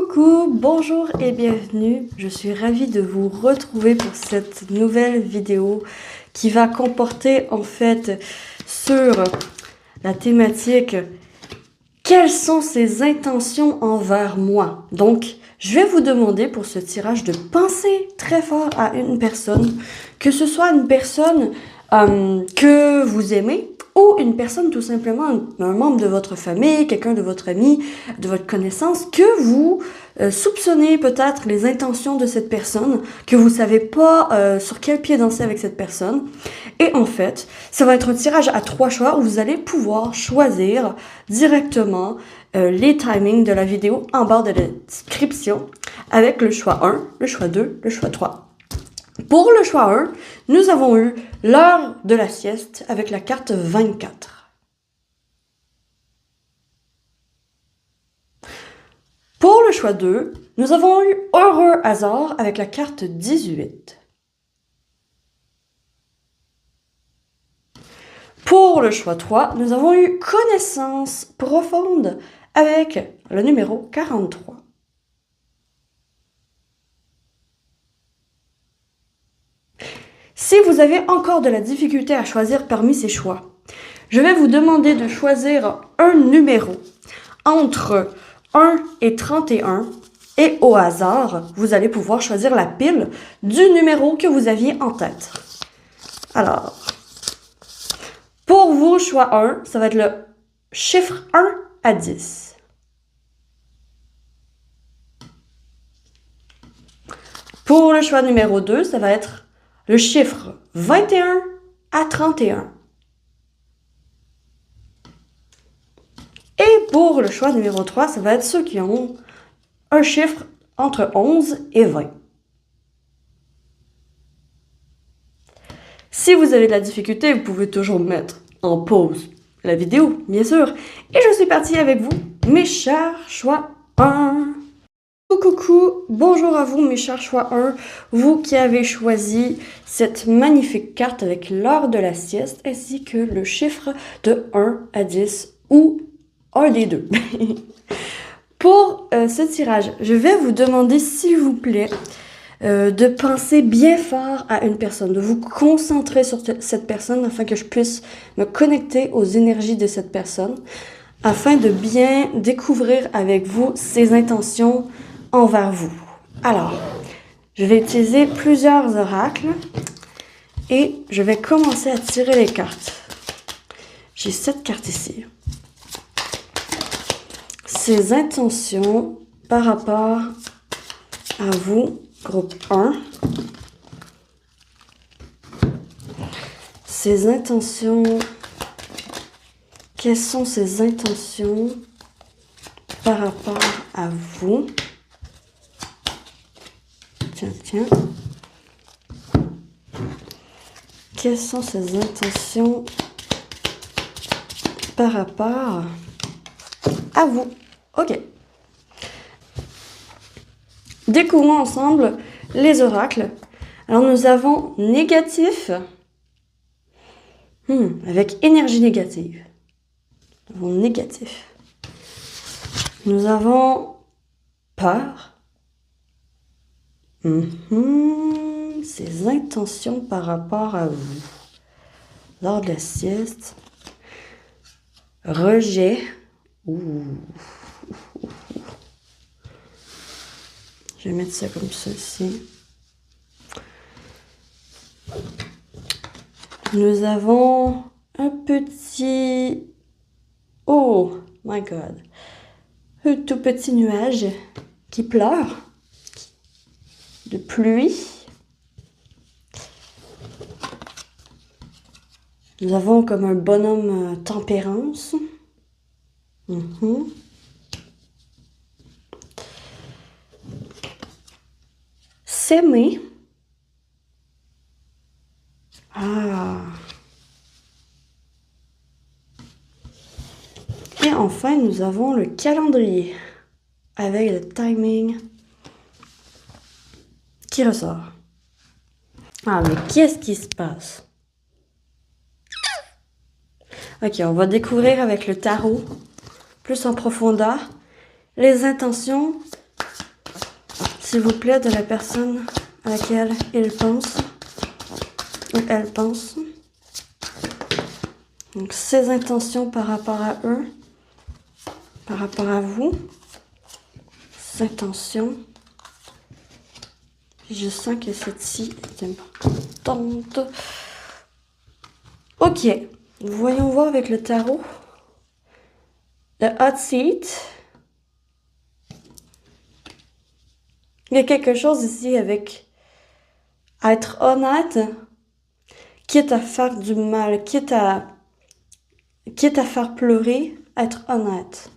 Coucou, bonjour et bienvenue. Je suis ravie de vous retrouver pour cette nouvelle vidéo qui va comporter en fait sur la thématique quelles sont ses intentions envers moi. Donc, je vais vous demander pour ce tirage de penser très fort à une personne, que ce soit une personne que vous aimez ou une personne tout simplement, un membre de votre famille, quelqu'un de votre ami, de votre connaissance, que vous soupçonnez peut-être les intentions de cette personne, que vous savez pas sur quel pied danser avec cette personne. Et en fait, ça va être un tirage à 3 choix où vous allez pouvoir choisir directement les timings de la vidéo en barre de la description avec le choix 1, le choix 2, le choix 3. Pour le choix 1, nous avons eu l'heure de la sieste avec la carte 24. Pour le choix 2, nous avons eu heureux hasard avec la carte 18. Pour le choix 3, nous avons eu connaissance profonde avec le numéro 43. Si vous avez encore de la difficulté à choisir parmi ces choix, je vais vous demander de choisir un numéro entre 1 et 31 et au hasard, vous allez pouvoir choisir la pile du numéro que vous aviez en tête. Alors, pour vous, choix 1, ça va être le chiffre 1 à 10. Pour le choix numéro 2, ça va être le chiffre 21 à 31. Et pour le choix numéro 3, ça va être ceux qui ont un chiffre entre 11 et 20. Si vous avez de la difficulté, vous pouvez toujours mettre en pause la vidéo, bien sûr. Et je suis partie avec vous, mes chers choix 1. Coucou, bonjour à vous mes chers choix 1, vous qui avez choisi cette magnifique carte avec l'heure de la sieste ainsi que le chiffre de 1 à 10 ou un des deux. Pour ce tirage, je vais vous demander s'il vous plaît de penser bien fort à une personne, de vous concentrer sur cette personne afin que je puisse me connecter aux énergies de cette personne, afin de bien découvrir avec vous ses intentions envers vous. Alors, je vais utiliser plusieurs oracles et je vais commencer à tirer les cartes. J'ai 7 cartes ici. Ses intentions par rapport à vous, groupe 1. Ses intentions, quelles sont ses intentions par rapport à vous? Tiens. Quelles sont ses intentions par rapport à vous? Ok. Découvrons ensemble les oracles. Alors nous avons négatif avec énergie négative. Nous avons négatif. Nous avons peur. Ses intentions par rapport à vous. Lors de la sieste. Rejet. Je vais mettre ça comme ceci. Nous avons un petit... Oh my God. Un tout petit nuage qui pleure. De pluie. Nous avons comme un bonhomme tempérance. S'aimer. Et enfin, nous avons le calendrier avec le timing qui ressort. Ah, mais qu'est-ce qui se passe? Ok, on va découvrir avec le tarot, plus en profondeur, les intentions s'il vous plaît, de la personne à laquelle il pense ou elle pense. Donc, ses intentions par rapport à eux, par rapport à vous. Ses intentions. Je sens que celle-ci est importante. Ok, voyons voir avec le tarot. Le hot seat. Il y a quelque chose ici avec être honnête, quitte à faire du mal, quitte à faire pleurer, être honnête.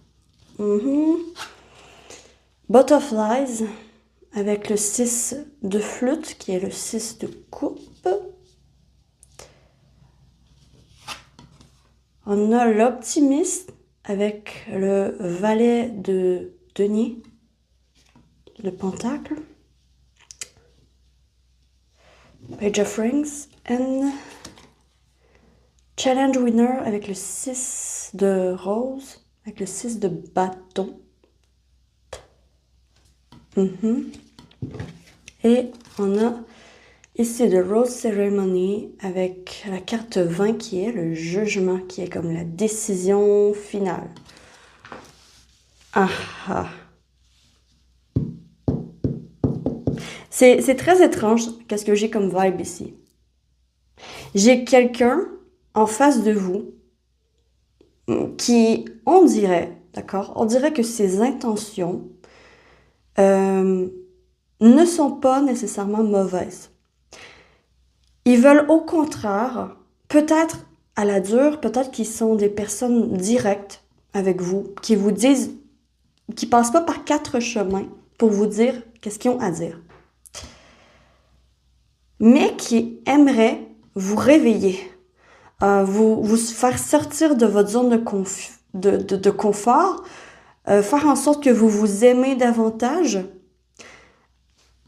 Butterflies, avec le 6 de flûte, qui est le 6 de coupe. On a l'optimiste, avec le valet de denier, le pentacle. Page of Rings, and Challenge Winner, avec le 6 de rose, avec le 6 de bâton. Et on a ici le Rose Ceremony avec la carte 20 qui est le jugement, qui est comme la décision finale. Ah ah. C'est très étrange qu'est-ce que j'ai comme vibe ici. J'ai quelqu'un en face de vous qui, on dirait, d'accord, on dirait que ses intentions ne sont pas nécessairement mauvaises. Ils veulent au contraire, peut-être à la dure, peut-être qu'ils sont des personnes directes avec vous, qui vous disent, qui passent pas par 4 chemins pour vous dire qu'est-ce qu'ils ont à dire, mais qui aimeraient vous réveiller, vous faire sortir de votre zone de confort, faire en sorte que vous vous aimez davantage,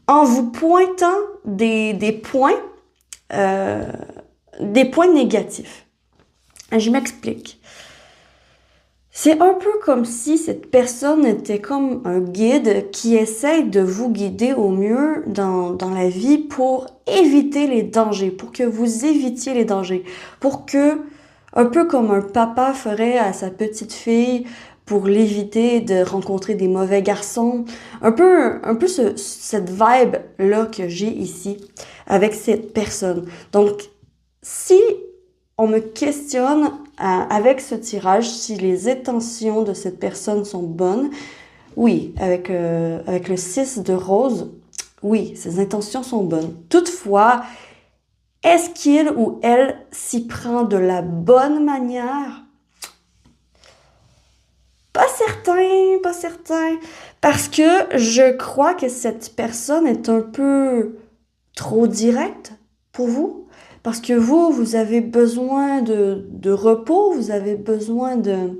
en vous pointant des points négatifs. Je m'explique. C'est un peu comme si cette personne était comme un guide qui essaye de vous guider au mieux dans la vie pour éviter les dangers, pour que vous évitiez les dangers, pour que, un peu comme un papa ferait à sa petite fille pour l'éviter de rencontrer des mauvais garçons, un peu cette vibe-là que j'ai ici avec cette personne. Donc, si on me questionne avec ce tirage si les intentions de cette personne sont bonnes, oui, avec le 6 de rose, oui, ses intentions sont bonnes. Toutefois, est-ce qu'il ou elle s'y prend de la bonne manière? Pas certain, pas certain. Parce que je crois que cette personne est un peu trop directe pour vous. Parce que vous avez besoin de repos, vous avez besoin de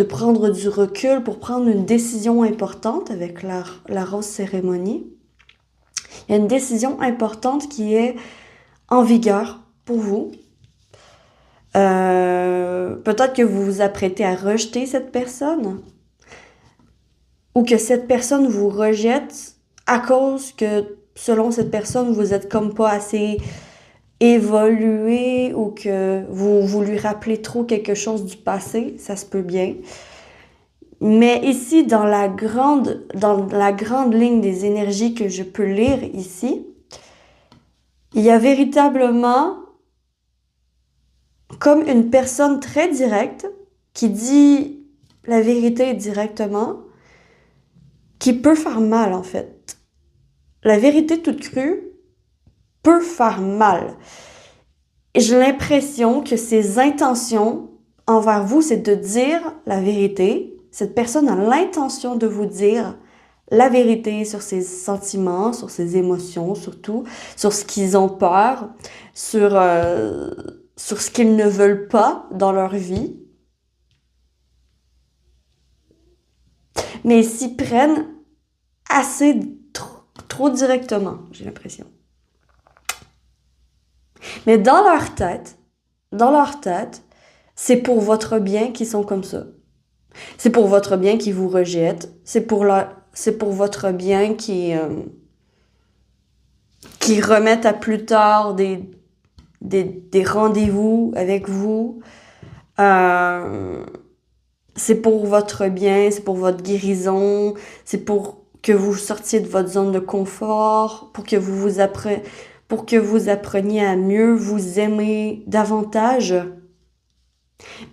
prendre du recul pour prendre une décision importante avec la rose cérémonie. Il y a une décision importante qui est en vigueur pour vous. Peut-être que vous vous apprêtez à rejeter cette personne ou que cette personne vous rejette à cause que, selon cette personne, vous êtes comme pas assez évolué ou que vous lui rappelez trop quelque chose du passé, ça se peut bien. Mais ici, dans la grande ligne des énergies que je peux lire ici, il y a véritablement comme une personne très directe qui dit la vérité directement, qui peut faire mal en fait. La vérité toute crue peut faire mal. Et j'ai l'impression que ses intentions envers vous, c'est de dire la vérité. Cette personne a l'intention de vous dire la vérité sur ses sentiments, sur ses émotions surtout, sur ce qu'ils ont peur, sur ce qu'ils ne veulent pas dans leur vie. Mais ils s'y prennent assez trop directement, j'ai l'impression. Mais dans leur tête, c'est pour votre bien qu'ils sont comme ça. C'est pour votre bien qui vous rejette. C'est pour votre bien qui remettent à plus tard des rendez-vous avec vous. C'est pour votre bien, c'est pour votre guérison, c'est pour que vous sortiez de votre zone de confort, pour que pour que vous appreniez à mieux vous aimer davantage.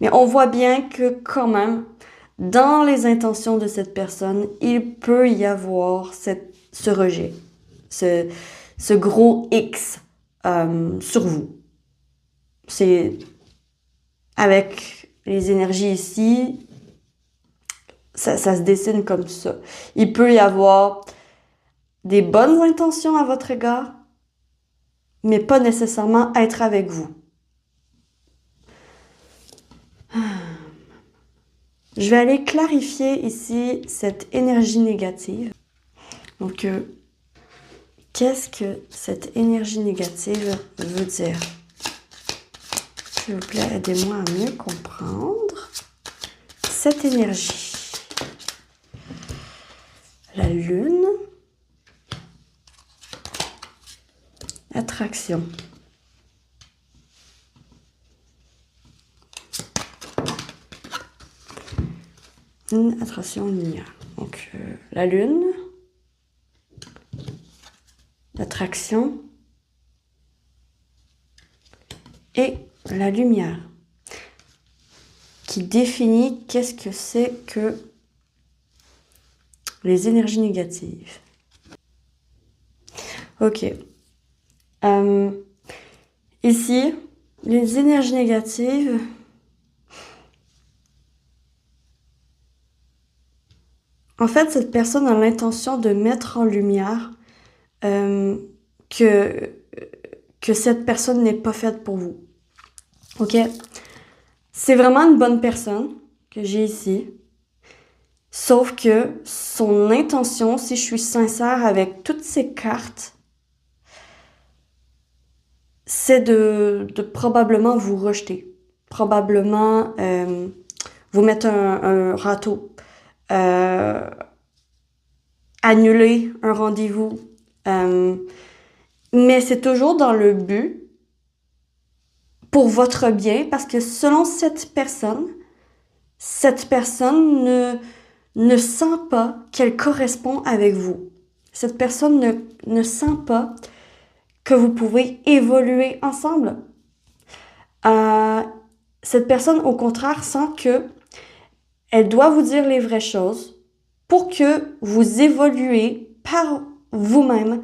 Mais on voit bien que quand même, dans les intentions de cette personne, il peut y avoir ce rejet, ce gros X sur vous. C'est avec les énergies ici, ça se dessine comme ça. Il peut y avoir des bonnes intentions à votre égard, mais pas nécessairement être avec vous. Je vais aller clarifier ici cette énergie négative. Donc, qu'est-ce que cette énergie négative veut dire? S'il vous plaît, aidez-moi à mieux comprendre cette énergie. La lune. Attraction. Une attraction lumière. Donc, la lune. L'attraction. Et la lumière. Qui définit qu'est-ce que c'est que les énergies négatives. Ok. Ici, les énergies négatives, en fait, cette personne a l'intention de mettre en lumière que cette personne n'est pas faite pour vous. Ok? C'est vraiment une bonne personne que j'ai ici. Sauf que son intention, si je suis sincère avec toutes ces cartes, c'est de probablement vous rejeter. Probablement vous mettre un râteau. Annuler un rendez-vous. Mais c'est toujours dans le but pour votre bien, parce que selon cette personne ne sent pas qu'elle correspond avec vous. Cette personne ne sent pas que vous pouvez évoluer ensemble. Cette personne, au contraire, sent que elle doit vous dire les vraies choses pour que vous évoluez par vous-même,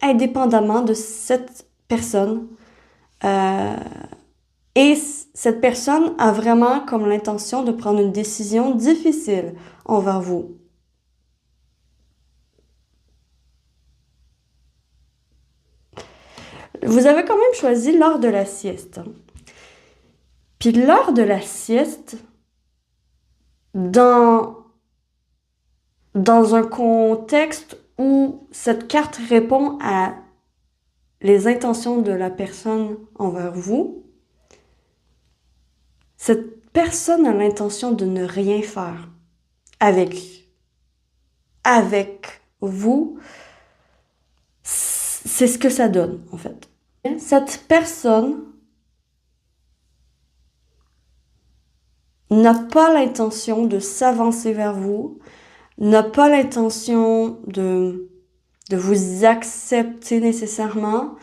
indépendamment de cette personne. Et cette personne a vraiment comme l'intention de prendre une décision difficile envers vous. Vous avez quand même choisi l'heure de la sieste. Puis l'heure de la sieste, dans un contexte où cette carte répond à les intentions de la personne envers vous, cette personne a l'intention de ne rien faire avec vous. C'est ce que ça donne, en fait. Cette personne n'a pas l'intention de s'avancer vers vous, n'a pas l'intention de vous accepter nécessairement,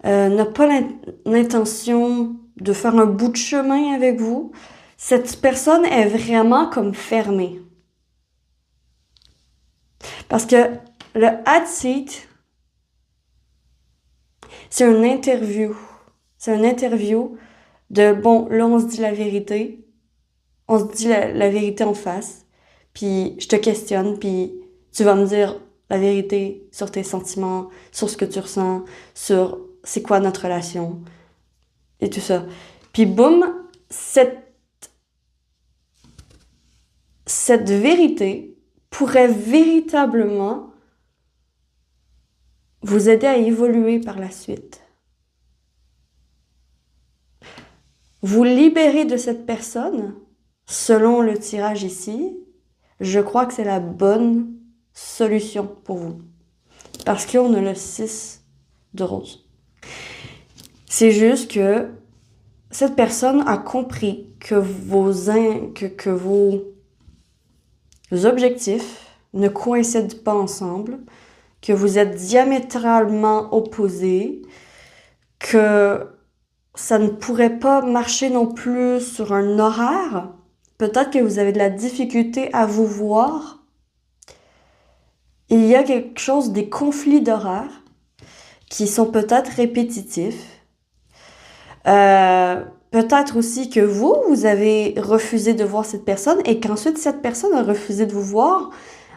n'a pas l'intention de faire un bout de chemin avec vous. Cette personne est vraiment comme fermée. Parce que le hot seat, c'est une interview. C'est une interview de, bon, là, on se dit la vérité. On se dit la vérité en face. Puis je te questionne, puis tu vas me dire la vérité sur tes sentiments, sur ce que tu ressens, sur c'est quoi notre relation, et tout ça. Puis boum, cette vérité pourrait véritablement vous aider à évoluer par la suite. Vous libérer de cette personne selon le tirage ici, je crois que c'est la bonne solution pour vous. Parce qu'on a le 6 de rose. C'est juste que cette personne a compris que vos objectifs ne coïncident pas ensemble, que vous êtes diamétralement opposés, que ça ne pourrait pas marcher non plus sur un horaire. Peut-être que vous avez de la difficulté à vous voir. Il y a quelque chose, des conflits d'horaire qui sont peut-être répétitifs. Peut-être aussi que vous avez refusé de voir cette personne et qu'ensuite cette personne a refusé de vous voir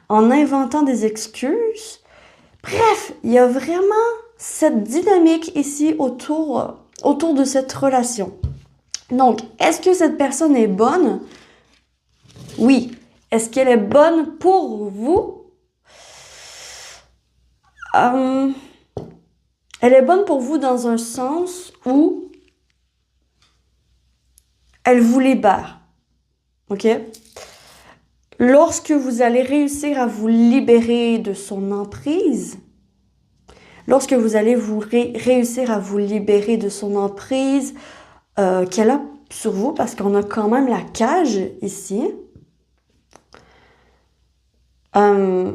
en inventant des excuses. Bref, il y a vraiment cette dynamique ici autour de cette relation. Donc, est-ce que cette personne est bonne? Oui. Est-ce qu'elle est bonne pour vous? Elle est bonne pour vous dans un sens où elle vous libère. OK? Lorsque vous allez réussir à vous libérer de son emprise, lorsque vous allez réussir à vous libérer de son emprise qu'elle a sur vous, parce qu'on a quand même la cage ici, en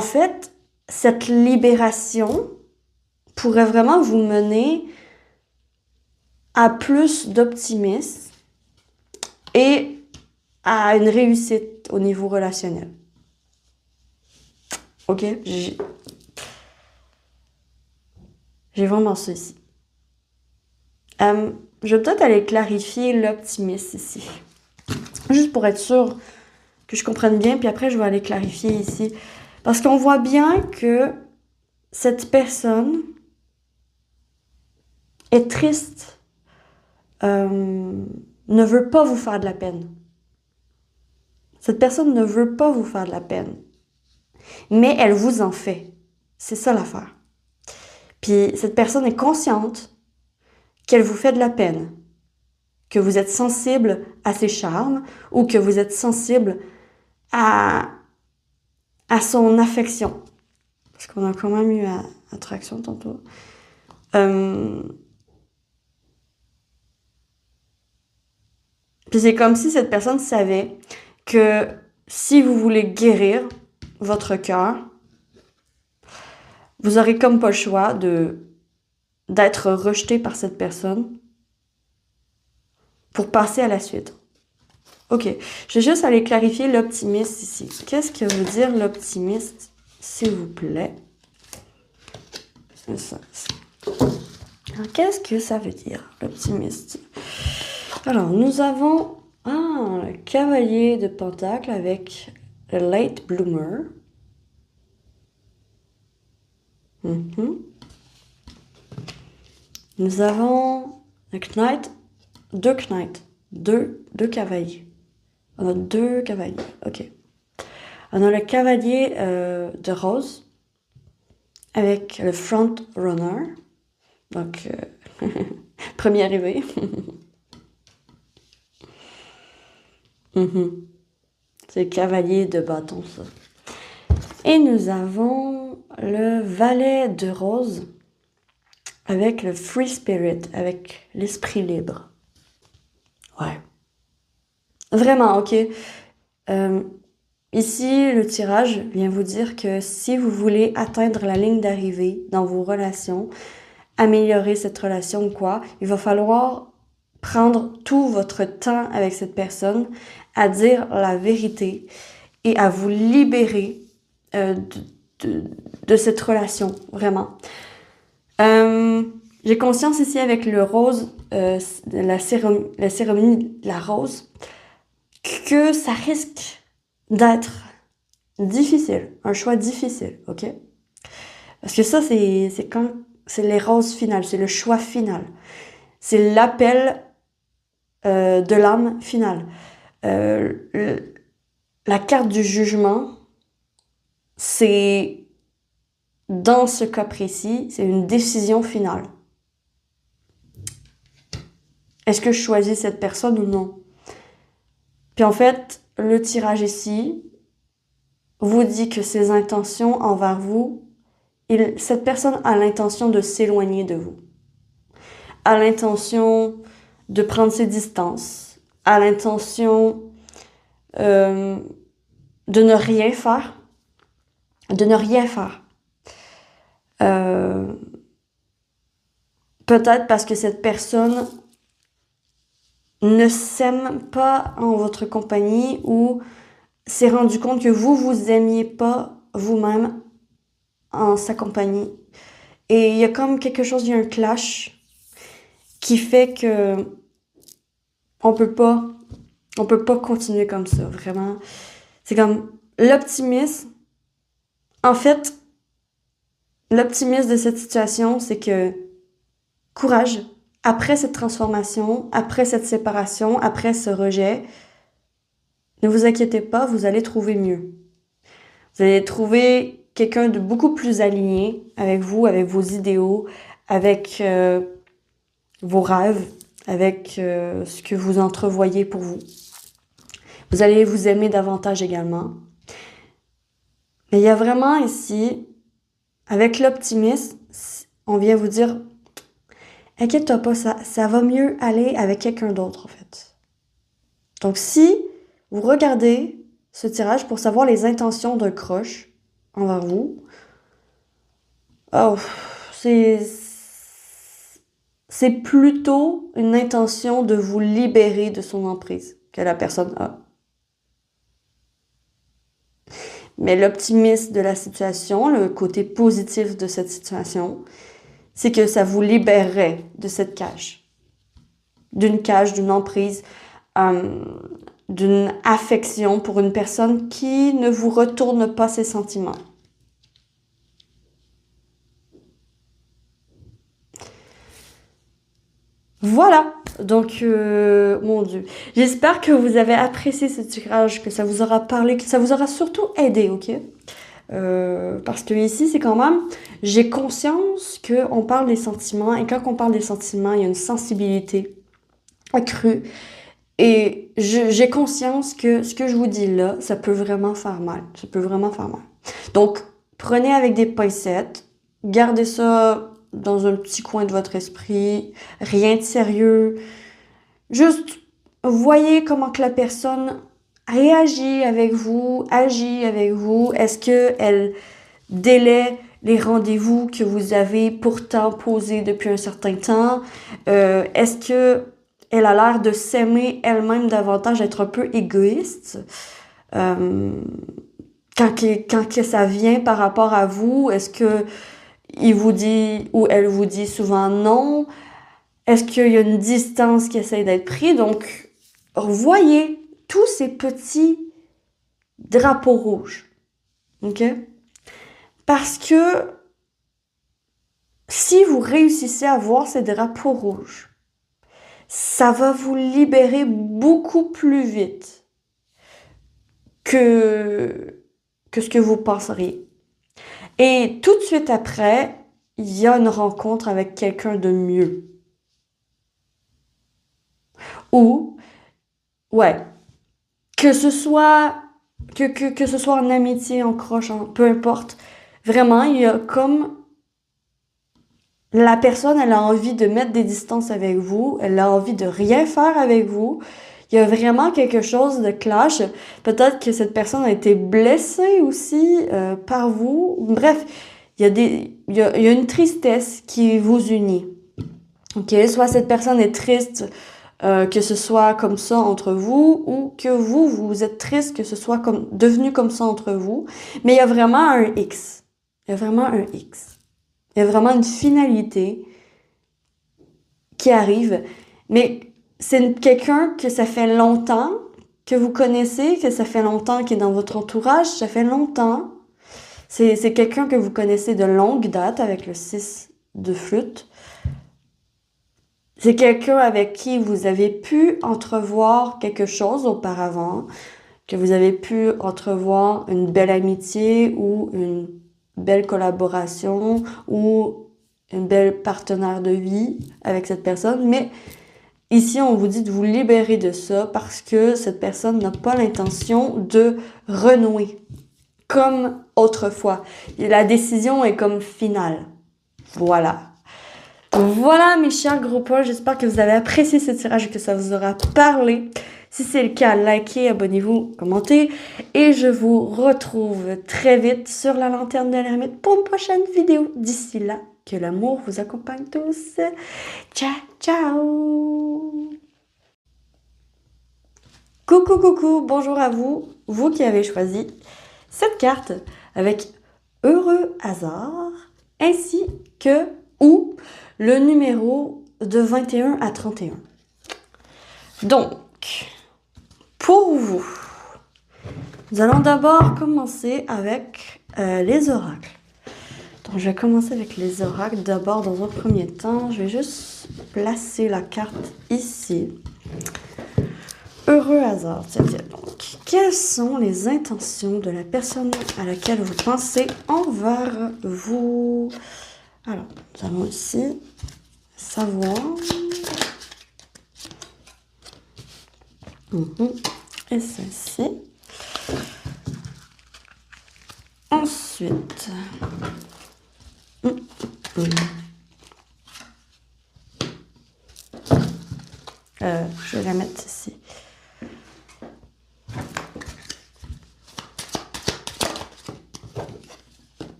fait, cette libération pourrait vraiment vous mener à plus d'optimisme et à une réussite au niveau relationnel. OK? J'ai vraiment ça ici. Je vais peut-être aller clarifier l'optimisme ici. Juste pour être sûr que je comprenne bien, puis après je vais aller clarifier ici. Parce qu'on voit bien que cette personne est triste, ne veut pas vous faire de la peine. Cette personne ne veut pas vous faire de la peine. Mais elle vous en fait. C'est ça l'affaire. Puis cette personne est consciente qu'elle vous fait de la peine, que vous êtes sensible à ses charmes ou que vous êtes sensible à son affection. Parce qu'on a quand même eu attraction tantôt. Puis c'est comme si cette personne savait que si vous voulez guérir votre cœur, vous aurez comme pas le choix d'être rejeté par cette personne pour passer à la suite. OK. Je vais juste aller clarifier l'optimiste ici. Qu'est-ce que veut dire l'optimiste, s'il vous plaît? C'est ça. Alors, qu'est-ce que ça veut dire, l'optimiste? Alors, nous avons le cavalier de Pentacle avec le late bloomer. Nous avons le knight, deux cavaliers. On a deux cavaliers, OK. On a le cavalier de rose avec le front runner. Donc, premier arrivé. C'est le cavalier de bâton, ça. Et nous avons le valet de rose avec le free spirit, avec l'esprit libre. Ouais. Vraiment, OK. Ici, le tirage vient vous dire que si vous voulez atteindre la ligne d'arrivée dans vos relations, améliorer cette relation ou quoi, il va falloir prendre tout votre temps avec cette personne à dire la vérité et à vous libérer de cette relation, vraiment. J'ai conscience ici avec le rose, la cérémonie de la rose, que ça risque d'être difficile, un choix difficile, OK? Parce que ça, c'est les roses finales, c'est le choix final. C'est l'appel de l'âme finale. La carte du jugement, c'est, dans ce cas précis, c'est une décision finale. Est-ce que je choisis cette personne ou non? Puis en fait, le tirage ici vous dit que ses intentions envers vous, cette personne a l'intention de s'éloigner de vous, a l'intention de prendre ses distances, a l'intention de ne rien faire, de ne rien faire. Peut-être parce que cette personne ne s'aime pas en votre compagnie ou s'est rendu compte que vous aimiez pas vous-même en sa compagnie. Et il y a comme quelque chose, il y a un clash qui fait que on peut pas continuer comme ça, vraiment. C'est comme l'optimisme. En fait, l'optimisme de cette situation, c'est que courage, après cette transformation, après cette séparation, après ce rejet, ne vous inquiétez pas, vous allez trouver mieux. Vous allez trouver quelqu'un de beaucoup plus aligné avec vous, avec vos idéaux, avec vos rêves, avec ce que vous entrevoyez pour vous. Vous allez vous aimer davantage également. Mais il y a vraiment ici, avec l'optimisme, on vient vous dire, inquiète-toi pas, ça va mieux aller avec quelqu'un d'autre en fait. Donc si vous regardez ce tirage pour savoir les intentions d'un crush envers vous, oh, c'est plutôt une intention de vous libérer de son emprise que la personne a. Mais l'optimisme de la situation, le côté positif de cette situation, c'est que ça vous libérerait de cette cage. D'une cage, d'une emprise, d'une affection pour une personne qui ne vous retourne pas ses sentiments. Voilà, donc mon Dieu, j'espère que vous avez apprécié ce tirage, que ça vous aura parlé, que ça vous aura surtout aidé, ok? Parce que ici, c'est quand même, j'ai conscience qu'on parle des sentiments, et quand on parle des sentiments, il y a une sensibilité accrue, et j'ai conscience que ce que je vous dis là, ça peut vraiment faire mal, ça peut vraiment faire mal. Donc, prenez avec des pincettes, gardez ça dans un petit coin de votre esprit, rien de sérieux. Juste, voyez comment que la personne réagit avec vous, agit avec vous. Est-ce qu'elle délaie les rendez-vous que vous avez pourtant posés depuis un certain temps? Est-ce que elle a l'air de s'aimer elle-même davantage, être un peu égoïste? Quand que ça vient par rapport à vous, est-ce que il vous dit ou elle vous dit souvent non? Est-ce qu'il y a une distance qui essaie d'être prise? Donc, voyez tous ces petits drapeaux rouges. OK? Parce que si vous réussissez à voir ces drapeaux rouges, ça va vous libérer beaucoup plus vite que ce que vous penseriez. Et tout de suite après, il y a une rencontre avec quelqu'un de mieux. Ou, ouais, que ce soit en amitié, en croche, peu importe. Vraiment, il y a comme la personne, elle a envie de mettre des distances avec vous, elle a envie de rien faire avec vous. Il y a vraiment quelque chose de clash. Peut-être que cette personne a été blessée aussi par vous. Bref, il y a une tristesse qui vous unit. Ok, soit cette personne est triste que ce soit comme ça entre vous ou que vous êtes triste que ce soit devenu comme ça entre vous. Mais il y a vraiment un X. Il y a vraiment un X. Il y a vraiment une finalité qui arrive. Mais c'est quelqu'un que ça fait longtemps que vous connaissez, que ça fait longtemps qu'il est dans votre entourage, ça fait longtemps. C'est quelqu'un que vous connaissez de longue date avec le 6 de flûte. C'est quelqu'un avec qui vous avez pu entrevoir quelque chose auparavant, que vous avez pu entrevoir une belle amitié ou une belle collaboration ou une belle partenaire de vie avec cette personne, mais Ici, on vous dit de vous libérer de ça parce que cette personne n'a pas l'intention de renouer comme autrefois. Et la décision est comme finale. Voilà. Voilà mes chers gros poils, j'espère que vous avez apprécié ce tirage et que ça vous aura parlé. Si c'est le cas, likez, abonnez-vous, commentez. Et je vous retrouve très vite sur la lanterne de l'ermite pour une prochaine vidéo. D'ici là, que l'amour vous accompagne tous. Ciao, ciao! Coucou, coucou, bonjour à vous, vous qui avez choisi cette carte avec heureux hasard, ainsi que ou le numéro de 21 à 31. Donc, pour vous, nous allons d'abord commencer avec les oracles. Donc, je vais commencer avec les oracles d'abord dans un premier temps. Je vais juste placer la carte ici. Heureux hasard, c'est-à-dire donc, quelles sont les intentions de la personne à laquelle vous pensez envers vous? Alors, nous allons ici savoir. Et ceci. Ensuite, je vais la mettre ici.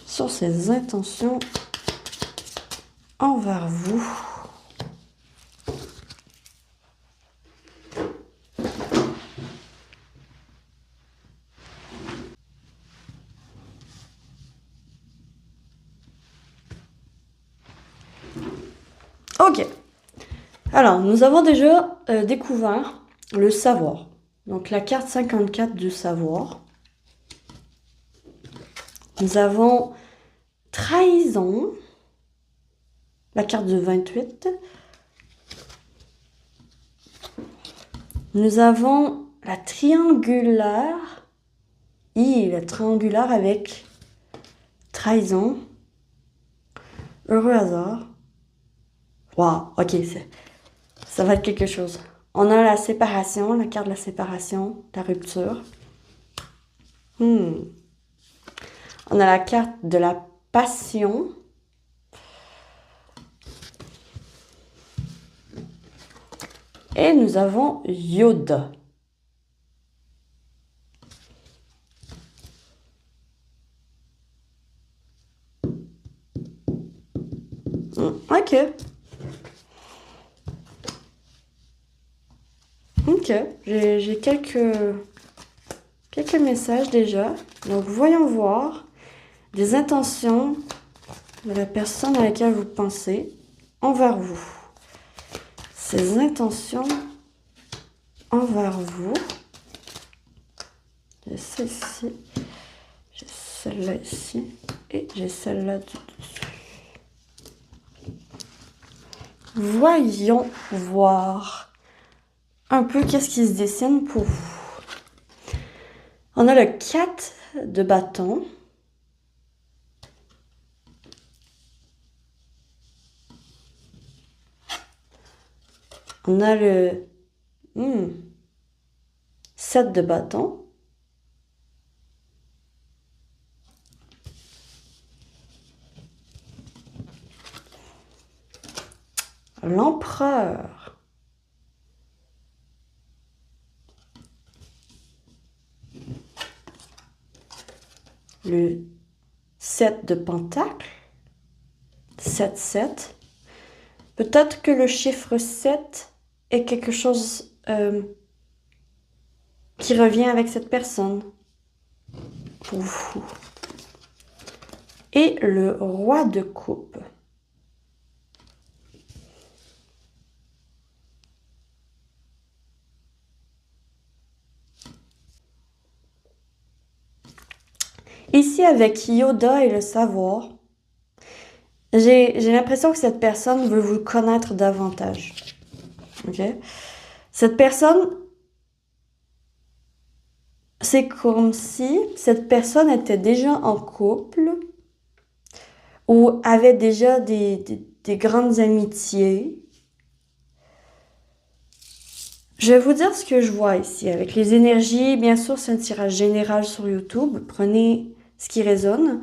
Sur ses intentions envers vous. Ok. Alors, nous avons déjà découvert le savoir. Donc, la carte 54 du savoir. Nous avons trahison. La carte de 28. Nous avons la triangulaire. La triangulaire avec trahison. Heureux hasard. Wow, ok, ça va être quelque chose. On a la séparation, la carte de la séparation, la rupture. On a la carte de la passion. Et nous avons Yoda. Ok. Ok, j'ai quelques messages déjà. Donc, voyons voir des intentions de la personne à laquelle vous pensez envers vous. Ces intentions envers vous. J'ai celle-ci, j'ai celle-là ici et j'ai celle-là du dessus. Voyons voir un peu qu'est-ce qui se dessine pour vous. On a le 4 de bâton. On a le 7 de bâton. L'empereur. Le 7 de pentacle. 7, 7. Peut-être que le chiffre 7 est quelque chose qui revient avec cette personne. Pour vous. Et le roi de coupe. Ici, avec Yoda et le savoir, j'ai l'impression que cette personne veut vous connaître davantage. Ok? Cette personne, c'est comme si cette personne était déjà en couple ou avait déjà des grandes amitiés Je vais vous dire ce que je vois ici avec les énergies. Bien sûr, c'est un tirage général sur YouTube. Prenez ce qui résonne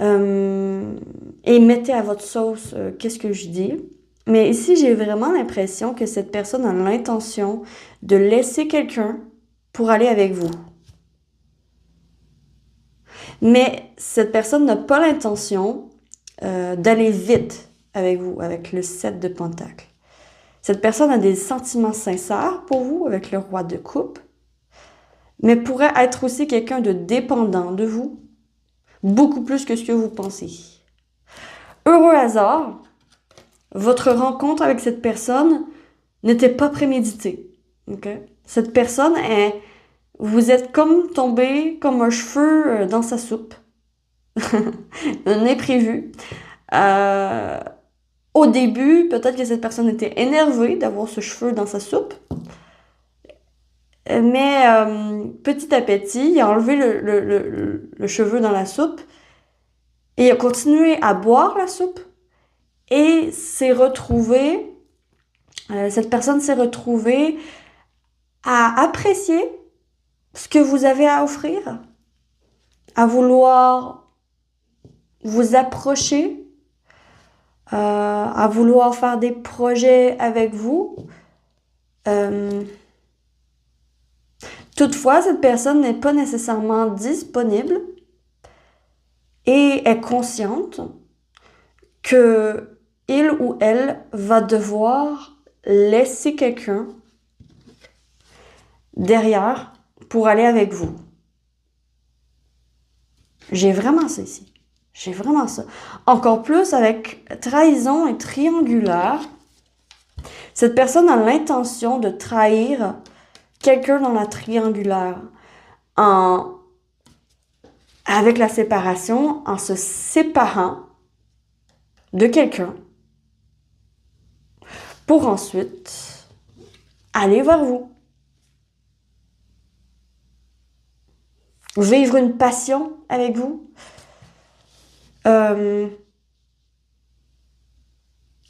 et mettez à votre sauce qu'est-ce que je dis. Mais ici, j'ai vraiment l'impression que cette personne a l'intention de laisser quelqu'un pour aller avec vous. Mais cette personne n'a pas l'intention d'aller vite avec vous, avec le 7 de Pentacles. Cette personne a des sentiments sincères pour vous, avec le roi de coupe, mais pourrait être aussi quelqu'un de dépendant de vous, beaucoup plus que ce que vous pensez. Heureux hasard, votre rencontre avec cette personne n'était pas préméditée. Okay? Cette personne est... Vous êtes comme tombé comme un cheveu dans sa soupe. Un imprévu. Au début, peut-être que cette personne était énervée d'avoir ce cheveu dans sa soupe. Mais petit à petit, il a enlevé le cheveu dans la soupe et il a continué à boire la soupe et s'est retrouvé, cette personne s'est retrouvée à apprécier ce que vous avez à offrir, à vouloir vous approcher, à vouloir faire des projets avec vous. Toutefois, cette personne n'est pas nécessairement disponible et est consciente que il ou elle va devoir laisser quelqu'un derrière pour aller avec vous. J'ai vraiment ça ici. J'ai vraiment ça. Encore plus avec trahison et triangulaire. Cette personne a l'intention de trahir quelqu'un dans la triangulaire avec la séparation, en se séparant de quelqu'un pour ensuite aller vers vous. Vivre une passion avec vous.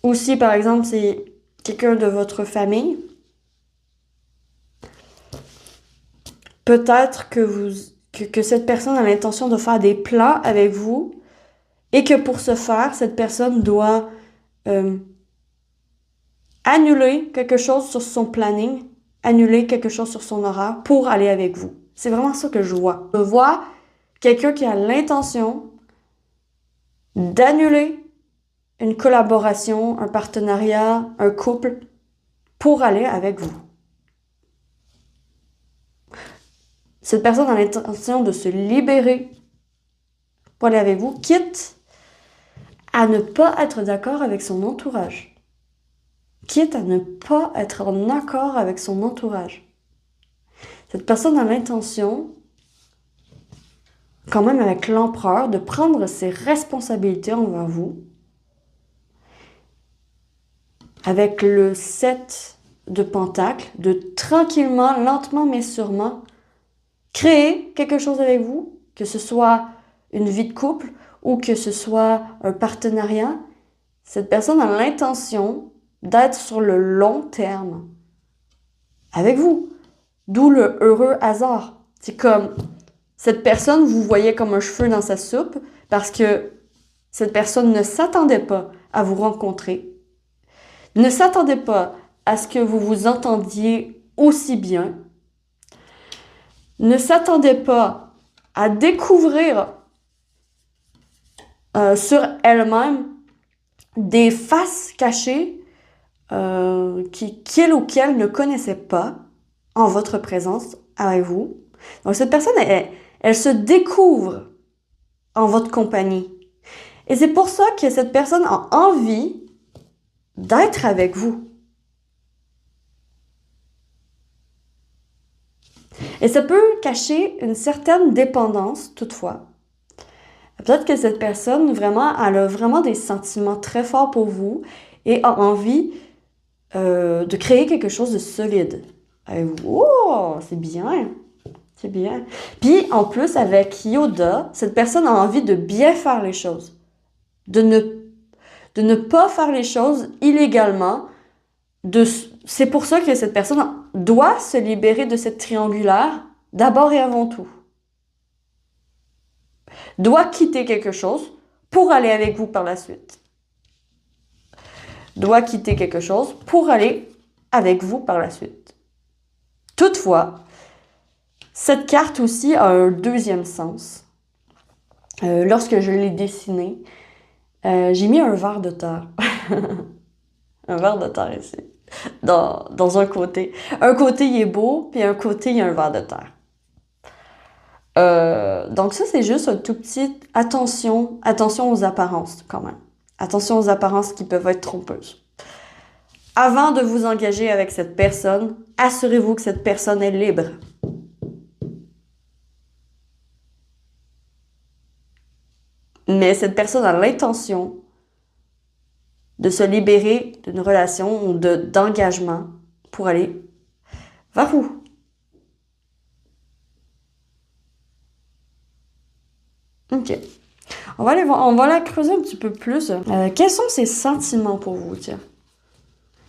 Aussi, par exemple, c'est quelqu'un de votre famille. Peut-être que cette personne a l'intention de faire des plans avec vous et que pour ce faire, cette personne doit annuler quelque chose sur son planning, annuler quelque chose sur son horaire pour aller avec vous. C'est vraiment ça que je vois. Je vois quelqu'un qui a l'intention d'annuler une collaboration, un partenariat, un couple pour aller avec vous. Cette personne a l'intention de se libérer pour aller avec vous, quitte à ne pas être d'accord avec son entourage. Quitte à ne pas être en accord avec son entourage. Cette personne a l'intention, quand même avec l'empereur, de prendre ses responsabilités envers vous. Avec le 7 de Pentacles, de tranquillement, lentement mais sûrement, créer quelque chose avec vous, que ce soit une vie de couple ou que ce soit un partenariat. Cette personne a l'intention d'être sur le long terme avec vous. D'où le heureux hasard. C'est comme cette personne, vous voyez comme un cheveu dans sa soupe parce que cette personne ne s'attendait pas à vous rencontrer, ne s'attendait pas à ce que vous vous entendiez aussi bien, ne s'attendait pas à découvrir sur elle-même des faces cachées qu'il ou qu'elle ne connaissait pas en votre présence avec vous. Donc cette personne, elle se découvre en votre compagnie. Et c'est pour ça que cette personne a envie d'être avec vous. Et ça peut cacher une certaine dépendance, toutefois. Peut-être que cette personne, vraiment, elle a vraiment des sentiments très forts pour vous et a envie de créer quelque chose de solide. Oh, c'est bien. C'est bien. Puis, en plus, avec Yoda, cette personne a envie de bien faire les choses. De ne pas faire les choses illégalement C'est pour ça que cette personne doit se libérer de cette triangulaire d'abord et avant tout. Doit quitter quelque chose pour aller avec vous par la suite. Doit quitter quelque chose pour aller avec vous par la suite. Toutefois, cette carte aussi a un deuxième sens. Lorsque je l'ai dessinée, j'ai mis un ver de terre. Un ver de terre ici. Dans un côté. Un côté, il est beau, puis un côté, il y a un ver de terre. Donc ça, c'est juste un tout petit... Attention aux apparences, quand même. Attention aux apparences qui peuvent être trompeuses. Avant de vous engager avec cette personne, assurez-vous que cette personne est libre. Mais cette personne a l'intention de se libérer d'une relation ou d'engagement pour aller vers vous. Ok. On va la creuser un petit peu plus. Quels sont ses sentiments pour vous, tiens?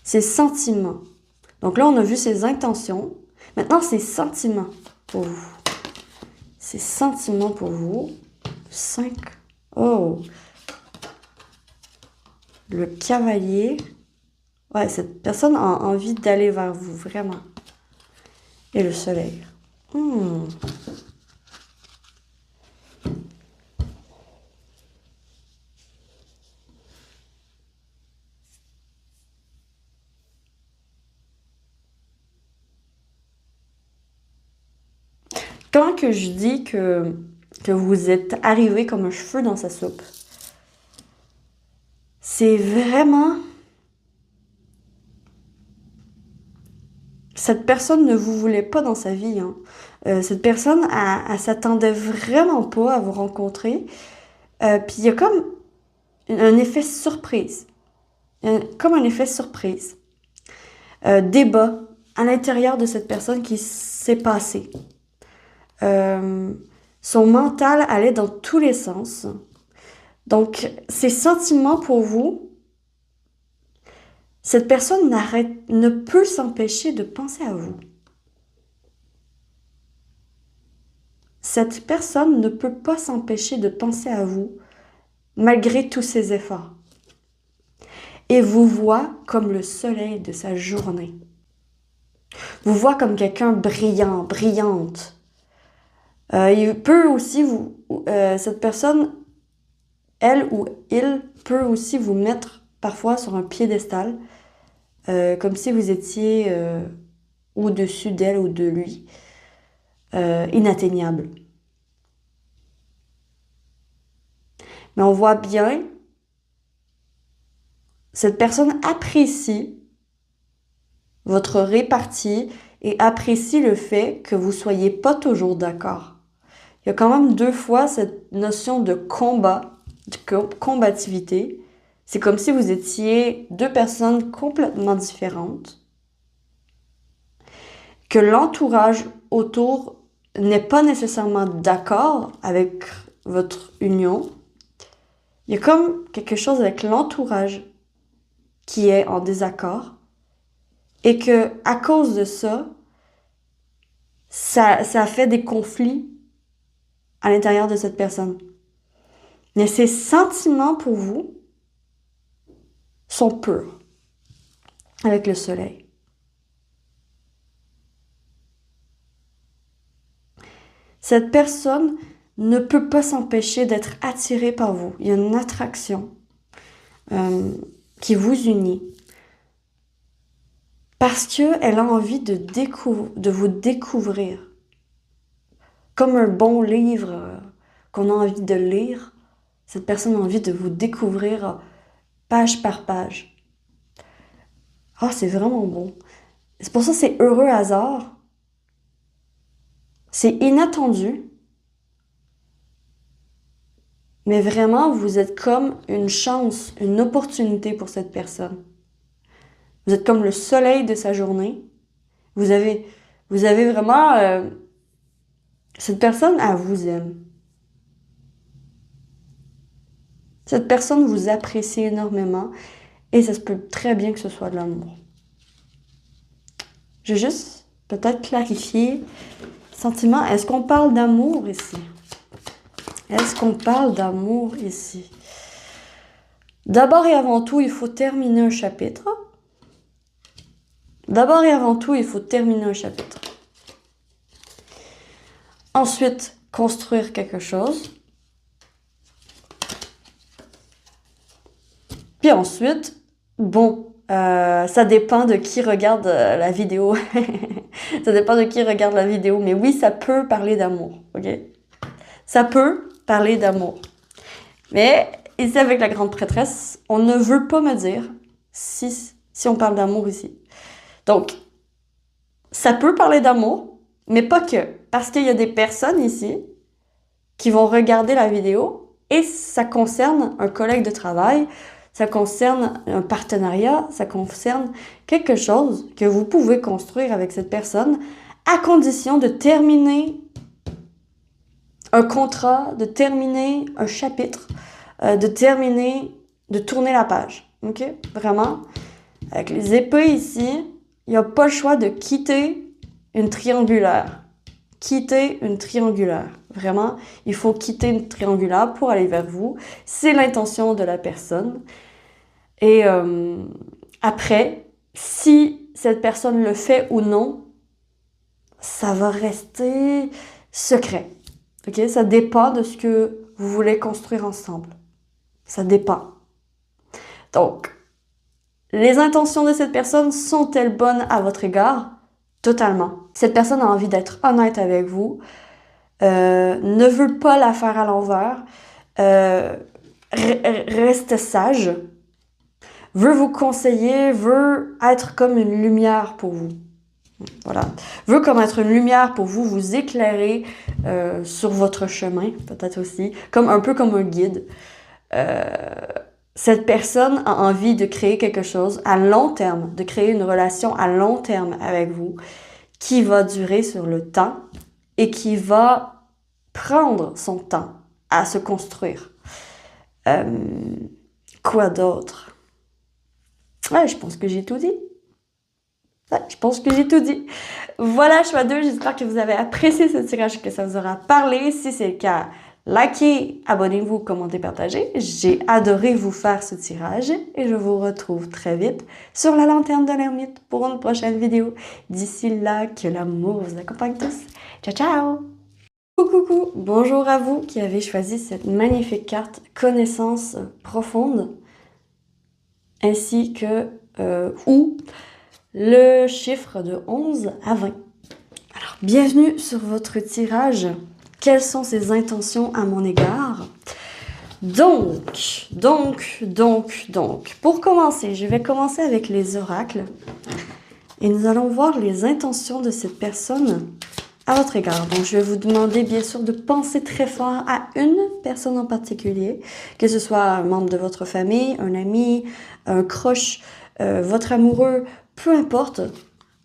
Ses sentiments. Donc là, on a vu ses intentions. Maintenant, ses sentiments pour vous. Ses sentiments pour vous. 5. Oh! Le cavalier. Ouais, cette personne a envie d'aller vers vous, vraiment. Et le soleil. Quand que je dis que vous êtes arrivé comme un cheveu dans sa soupe, c'est vraiment... Cette personne ne vous voulait pas dans sa vie. Hein. Cette personne, elle s'attendait vraiment pas à vous rencontrer. Puis il y a comme un effet surprise. Comme un effet surprise. Débat à l'intérieur de cette personne qui s'est passé. Son mental allait dans tous les sens. Donc, ses sentiments pour vous, cette personne ne peut s'empêcher de penser à vous. Cette personne ne peut pas s'empêcher de penser à vous, malgré tous ses efforts. Et vous voit comme le soleil de sa journée. Vous voit comme quelqu'un brillant, brillante. Il peut aussi cette personne, elle ou il, peut aussi vous mettre parfois sur un piédestal, comme si vous étiez au-dessus d'elle ou de lui, inatteignable. Mais on voit bien, cette personne apprécie votre répartie et apprécie le fait que vous soyez pas toujours d'accord. Il y a quand même 2 fois cette notion de combat, de combativité. C'est comme si vous étiez 2 personnes complètement différentes, que l'entourage autour n'est pas nécessairement d'accord avec votre union. Il y a comme quelque chose avec l'entourage qui est en désaccord et que à cause de ça fait des conflits à l'intérieur de cette personne. Mais ses sentiments pour vous sont purs avec le soleil. Cette personne ne peut pas s'empêcher d'être attirée par vous. Il y a une attraction qui vous unit. Parce qu'elle a envie de vous découvrir. Comme un bon livre qu'on a envie de lire, cette personne a envie de vous découvrir page par page. Ah, c'est vraiment bon. C'est pour ça que c'est heureux hasard. C'est inattendu. Mais vraiment, vous êtes comme une chance, une opportunité pour cette personne. Vous êtes comme le soleil de sa journée. Vous avez vraiment... cette personne, elle vous aime. Cette personne vous apprécie énormément et ça se peut très bien que ce soit de l'amour. Je vais juste peut-être clarifier. Sentiment, est-ce qu'on parle d'amour ici? Est-ce qu'on parle d'amour ici? D'abord et avant tout, il faut terminer un chapitre. D'abord et avant tout, il faut terminer un chapitre. Ensuite, construire quelque chose. Puis ensuite, bon, ça dépend de qui regarde la vidéo. Ça dépend de qui regarde la vidéo. Mais oui, ça peut parler d'amour, ok? Ça peut parler d'amour. Mais ici, avec la grande prêtresse, on ne veut pas me dire si on parle d'amour ici. Donc, ça peut parler d'amour, mais pas que. Parce qu'il y a des personnes ici qui vont regarder la vidéo et ça concerne un collègue de travail, ça concerne un partenariat, ça concerne quelque chose que vous pouvez construire avec cette personne à condition de terminer un contrat, de terminer un chapitre, de tourner la page. OK? Vraiment, avec les épées ici, il n'y a pas le choix de quitter une triangulaire. Quitter une triangulaire. Vraiment, il faut quitter une triangulaire pour aller vers vous. C'est l'intention de la personne. Et après, si cette personne le fait ou non, ça va rester secret. OK? Ça dépend de ce que vous voulez construire ensemble. Ça dépend. Donc, les intentions de cette personne sont-elles bonnes à votre égard? Totalement. Cette personne a envie d'être honnête avec vous, ne veut pas la faire à l'envers, reste sage, veut vous conseiller, veut être comme une lumière pour vous. Voilà. Veut comme être une lumière pour vous, vous éclairer sur votre chemin, peut-être aussi, un peu comme un guide. Cette personne a envie de créer quelque chose à long terme, de créer une relation à long terme avec vous, qui va durer sur le temps et qui va prendre son temps à se construire. Quoi d'autre? Ouais, je pense que j'ai tout dit. Ouais, je pense que j'ai tout dit. Voilà, choix 2. J'espère que vous avez apprécié ce tirage, que ça vous aura parlé. Si c'est le cas, likez, abonnez-vous, commentez, partagez. J'ai adoré vous faire ce tirage et je vous retrouve très vite sur la lanterne de l'ermite pour une prochaine vidéo. D'ici là, que l'amour vous accompagne tous. Ciao, ciao! Coucou, bonjour à vous qui avez choisi cette magnifique carte Connaissance profonde ainsi que ou le chiffre de 11 à 20. Alors, bienvenue sur votre tirage. Quelles sont ses intentions à mon égard? Donc, pour commencer, je vais commencer avec les oracles et nous allons voir les intentions de cette personne à votre égard. Donc, je vais vous demander bien sûr de penser très fort à une personne en particulier, que ce soit un membre de votre famille, un ami, un crush, votre amoureux, peu importe.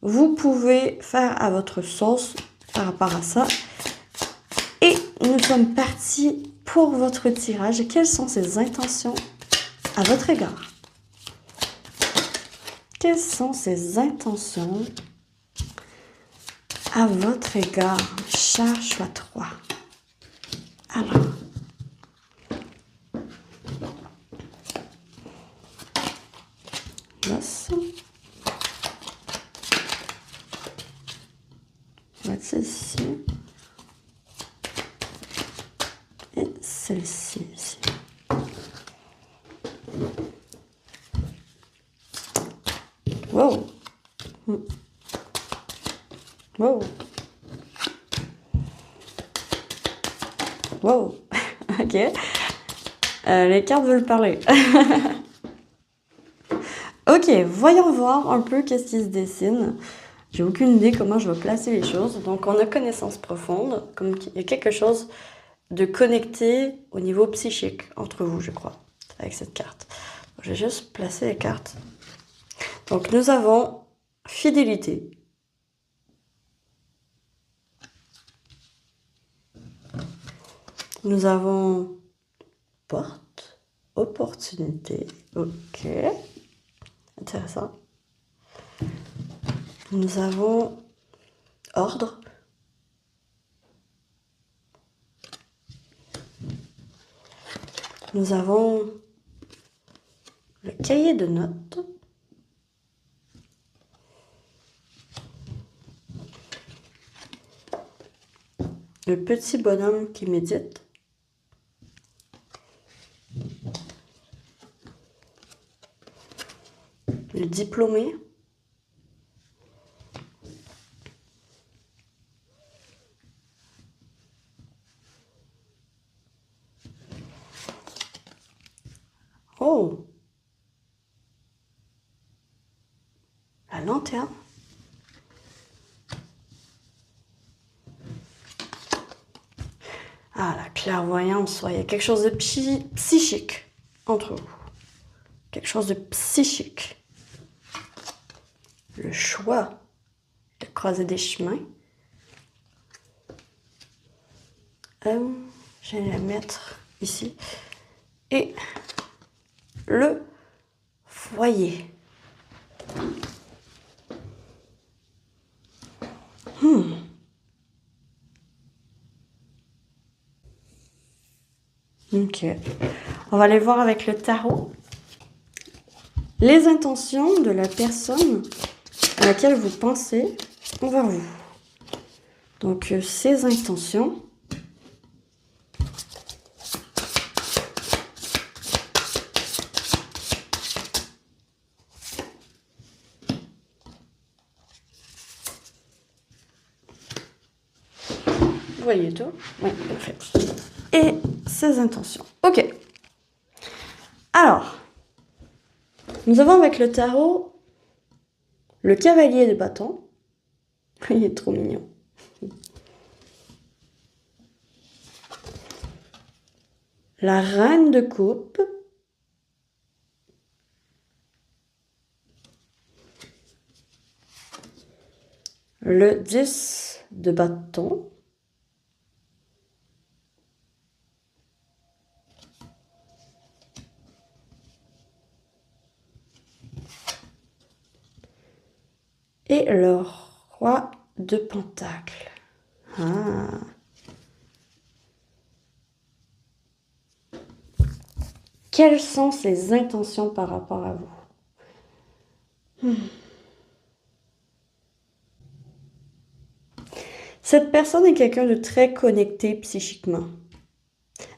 Vous pouvez faire à votre sauce par rapport à ça. Et nous sommes partis pour votre tirage. Quelles sont ses intentions à votre égard? Quelles sont ses intentions à votre égard, cher choix 3? Alors, l'os. On va mettre celle-ci. Et celle-ci ici. Wow! Wow! Wow! Ok. Les cartes veulent parler. Ok, voyons voir un peu qu'est-ce qui se dessine. J'ai aucune idée comment je vais placer les choses. Donc, on a connaissance profonde. Comme il y a quelque chose de connecté au niveau psychique entre vous, je crois, avec cette carte. Je vais juste placer les cartes. Donc, nous avons fidélité. Nous avons porte, opportunité. Ok. Intéressant. Nous avons ordre. Nous avons le cahier de notes. Le petit bonhomme qui médite. Le diplômé. Oh! La lanterne. Ah, la clairvoyance, ouais, il y a quelque chose de psychique entre vous. Quelque chose de psychique. Le choix de croiser des chemins. Je vais la mettre ici. Et le foyer. Ok. On va aller voir avec le tarot les intentions de la personne à laquelle vous pensez envers vous. Donc, ces intentions. Vous voyez tout? Oui, parfait. Et ses intentions. Ok. Alors, nous avons avec le tarot le cavalier de bâton. Il est trop mignon. La reine de coupe. Le 10 de bâton. Et le roi de pentacle. Ah. Quelles sont ses intentions par rapport à vous? Cette personne est quelqu'un de très connecté psychiquement,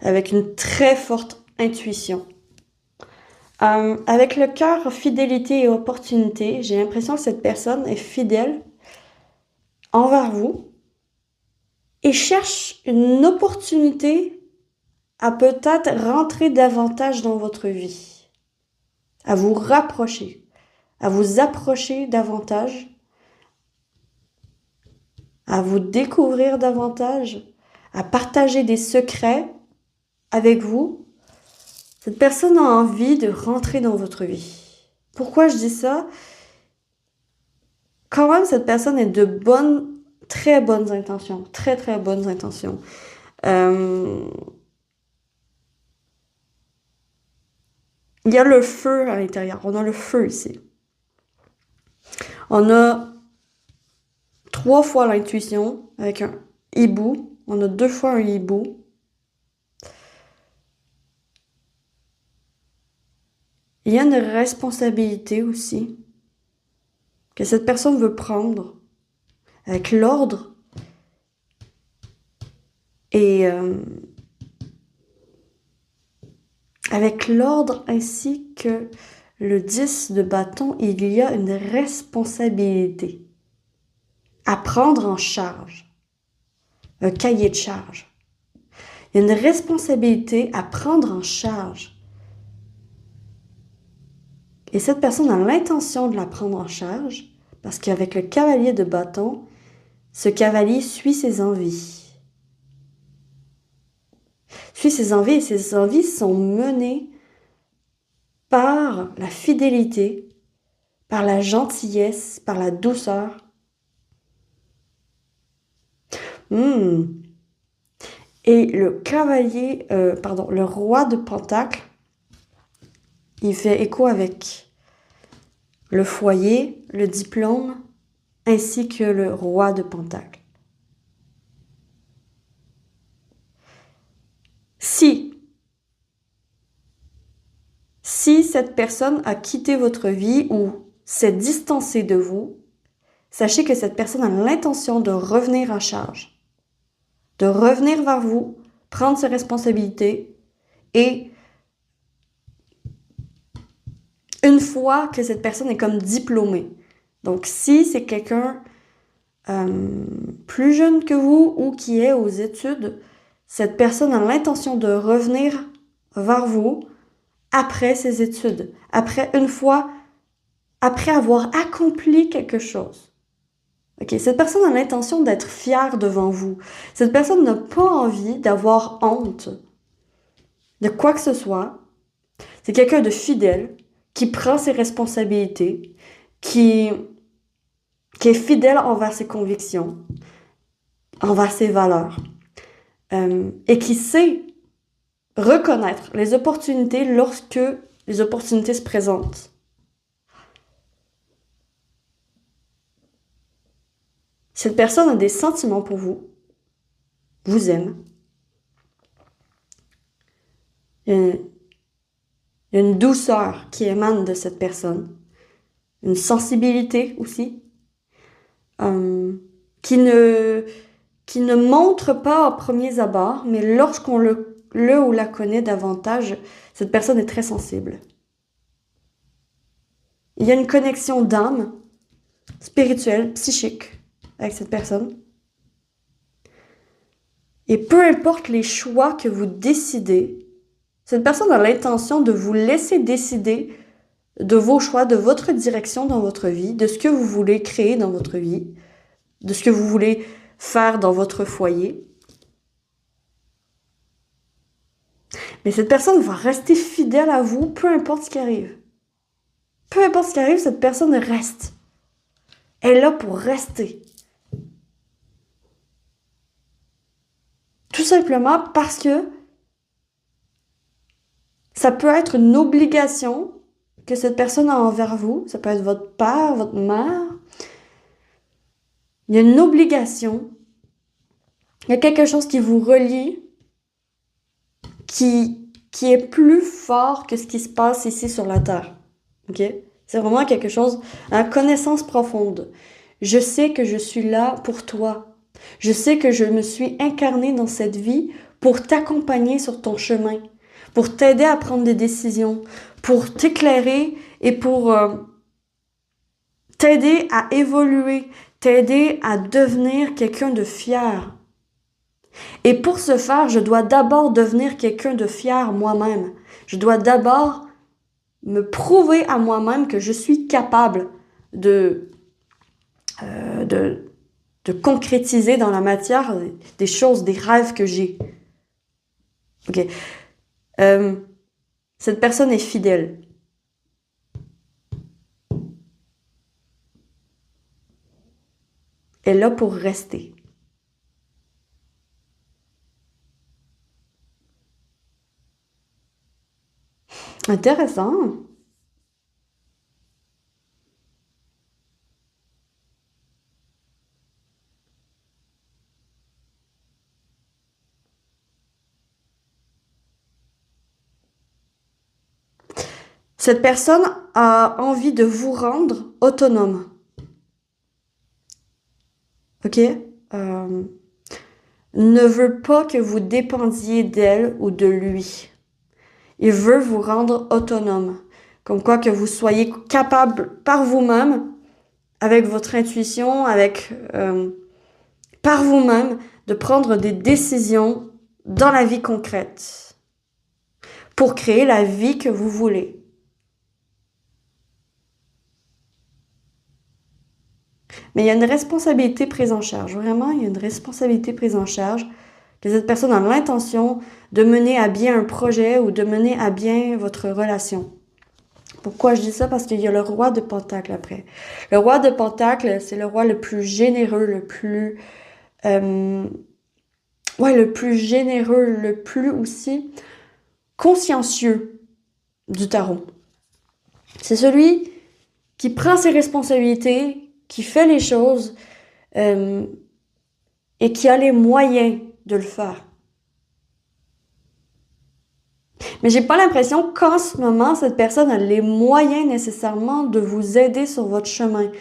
avec une très forte intuition. Avec le cœur fidélité et opportunité, j'ai l'impression que cette personne est fidèle envers vous et cherche une opportunité à peut-être rentrer davantage dans votre vie, à vous rapprocher, à vous approcher davantage, à vous découvrir davantage, à partager des secrets avec vous. Cette personne a envie de rentrer dans votre vie. Pourquoi je dis ça? Quand même, cette personne est de bonnes, très bonnes intentions. Très, très bonnes intentions. Il y a le feu à l'intérieur. On a le feu ici. On a 3 fois l'intuition avec un hibou. On a 2 fois un hibou. Il y a une responsabilité aussi que cette personne veut prendre avec l'ordre et avec l'ordre ainsi que le 10 de bâton, il y a une responsabilité à prendre en charge, un cahier de charge. Il y a une responsabilité à prendre en charge. Et cette personne a l'intention de la prendre en charge parce qu'avec le cavalier de bâton, ce cavalier suit ses envies. Suit ses envies et ses envies sont menées par la fidélité, par la gentillesse, par la douceur. Et le cavalier, le roi de pentacle, il fait écho avec le foyer, le diplôme, ainsi que le roi de Pentacles. Si cette personne a quitté votre vie ou s'est distancée de vous, sachez que cette personne a l'intention de revenir à charge, de revenir vers vous, prendre ses responsabilités et une fois que cette personne est comme diplômée. Donc, si c'est quelqu'un plus jeune que vous ou qui est aux études, cette personne a l'intention de revenir vers vous après ses études, après avoir accompli quelque chose. Ok, cette personne a l'intention d'être fière devant vous. Cette personne n'a pas envie d'avoir honte de quoi que ce soit. C'est quelqu'un de fidèle, qui prend ses responsabilités, qui est fidèle envers ses convictions, envers ses valeurs, et qui sait reconnaître les opportunités lorsque les opportunités se présentent. Cette personne a des sentiments pour vous, vous aime. Il y a une douceur qui émane de cette personne, une sensibilité aussi, qui ne montre pas à premiers abords, mais lorsqu'on le ou la connaît davantage, cette personne est très sensible. Il y a une connexion d'âme, spirituelle, psychique, avec cette personne. Et peu importe les choix que vous décidez, cette personne a l'intention de vous laisser décider de vos choix, de votre direction dans votre vie, de ce que vous voulez créer dans votre vie, de ce que vous voulez faire dans votre foyer. Mais cette personne va rester fidèle à vous, peu importe ce qui arrive. Peu importe ce qui arrive, cette personne reste. Elle est là pour rester. Tout simplement parce que ça peut être une obligation que cette personne a envers vous. Ça peut être votre père, votre mère. Il y a une obligation. Il y a quelque chose qui vous relie, qui est plus fort que ce qui se passe ici sur la Terre. Ok? C'est vraiment quelque chose, une connaissance profonde. Je sais que je suis là pour toi. Je sais que je me suis incarnée dans cette vie pour t'accompagner sur ton chemin, pour t'aider à prendre des décisions, pour t'éclairer et pour t'aider à évoluer, t'aider à devenir quelqu'un de fier. Et pour ce faire, je dois d'abord devenir quelqu'un de fier moi-même. Je dois d'abord me prouver à moi-même que je suis capable de concrétiser dans la matière des choses, des rêves que j'ai. Ok. Cette personne est fidèle. Elle est là pour rester. Intéressant. Cette personne a envie de vous rendre autonome. Ok? Ne veut pas que vous dépendiez d'elle ou de lui. Il veut vous rendre autonome. Comme quoi que vous soyez capable par vous-même, avec votre intuition, par vous-même, de prendre des décisions dans la vie concrète pour créer la vie que vous voulez. Mais il y a une responsabilité prise en charge. Vraiment, il y a une responsabilité prise en charge que cette personne a l'intention de mener à bien un projet ou de mener à bien votre relation. Pourquoi je dis ça? Parce qu'il y a le roi de Pentacles après. Le roi de Pentacles, c'est le roi le plus généreux, le plus généreux, le plus aussi consciencieux du tarot. C'est celui qui prend ses responsabilités, qui fait les choses et qui a les moyens de le faire. Mais j'ai pas l'impression qu'en ce moment, cette personne a les moyens nécessairement de vous aider sur votre chemin.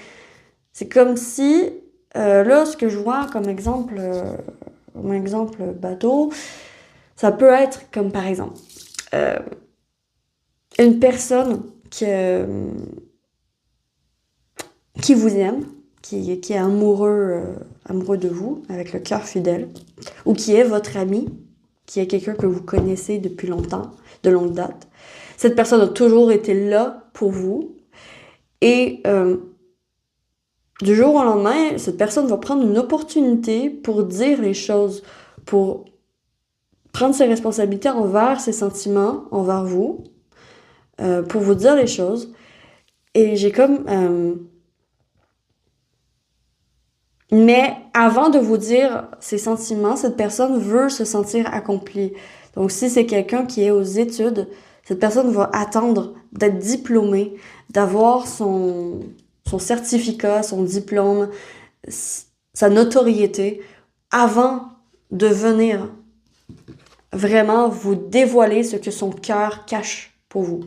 C'est comme si, là, ce que je vois comme exemple bateau, ça peut être comme par exemple, une personne qui vous aime, qui est amoureux de vous, avec le cœur fidèle, ou qui est votre ami, qui est quelqu'un que vous connaissez depuis longtemps, de longue date. Cette personne a toujours été là pour vous. Et du jour au lendemain, cette personne va prendre une opportunité pour dire les choses, pour prendre ses responsabilités envers ses sentiments, envers vous, pour vous dire les choses. Et j'ai comme... mais avant de vous dire ses sentiments, cette personne veut se sentir accomplie. Donc si c'est quelqu'un qui est aux études, cette personne va attendre d'être diplômée, d'avoir son certificat, son diplôme, sa notoriété, avant de venir vraiment vous dévoiler ce que son cœur cache pour vous.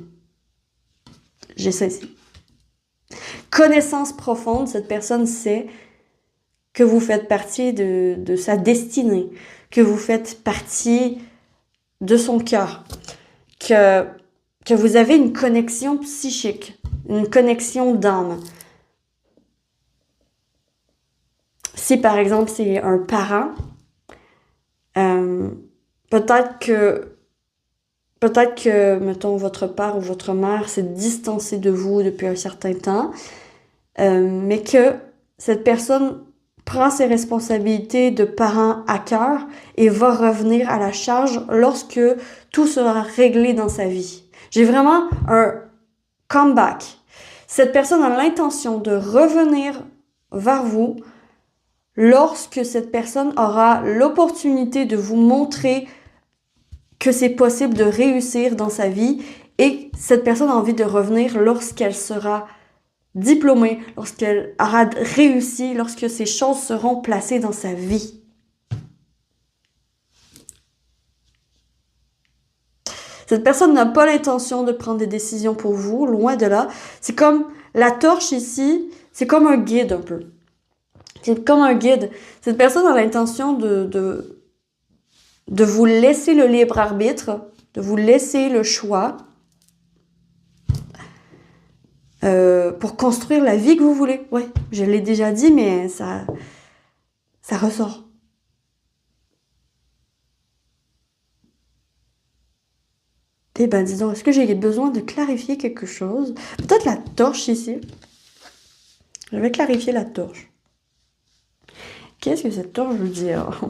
J'ai ça ici. Connaissance profonde, cette personne sait que vous faites partie de sa destinée, que vous faites partie de son cœur, que vous avez une connexion psychique, une connexion d'âme. Si par exemple c'est un parent, peut-être que, mettons, votre père ou votre mère s'est distancé de vous depuis un certain temps, mais que cette personne prend ses responsabilités de parent à cœur et va revenir à la charge lorsque tout sera réglé dans sa vie. J'ai vraiment un comeback. Cette personne a l'intention de revenir vers vous lorsque cette personne aura l'opportunité de vous montrer que c'est possible de réussir dans sa vie, et cette personne a envie de revenir lorsqu'elle sera diplômée, lorsqu'elle aura réussi, lorsque ces choses seront placées dans sa vie. Cette personne n'a pas l'intention de prendre des décisions pour vous, loin de là. C'est comme la torche ici, c'est comme un guide un peu. C'est comme un guide. Cette personne a l'intention de vous laisser le libre arbitre, de vous laisser le choix pour construire la vie que vous voulez. Ouais, je l'ai déjà dit, mais ça ressort. Eh ben, dis donc, est-ce que j'ai besoin de clarifier quelque chose? Peut-être la torche ici. Je vais clarifier la torche. Qu'est-ce que cette torche veut dire?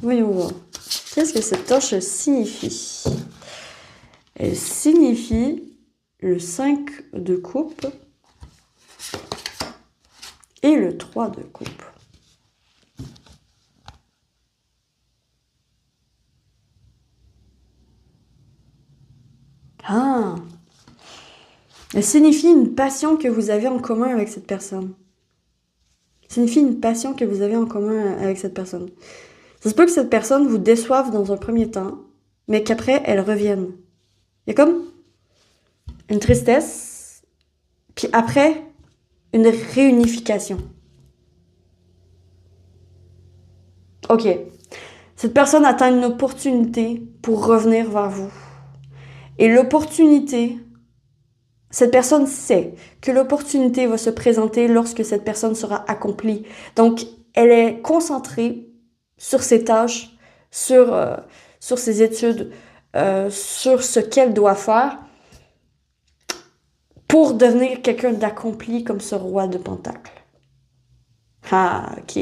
Voyons voir. Qu'est-ce que cette torche signifie? Elle signifie le 5 de coupe et le 3 de coupe. Ah! Elle signifie une passion que vous avez en commun avec cette personne. Signifie une passion que vous avez en commun avec cette personne. Ça se peut que cette personne vous déçoive dans un premier temps, mais qu'après, elle revienne. Il y a comme une tristesse, puis après, une réunification. Ok. Cette personne attend une opportunité pour revenir vers vous. Et l'opportunité, cette personne sait que l'opportunité va se présenter lorsque cette personne sera accomplie. Donc, elle est concentrée sur ses tâches, sur ses études, sur ce qu'elle doit faire pour devenir quelqu'un d'accompli comme ce roi de Pentacles. Ah, ok.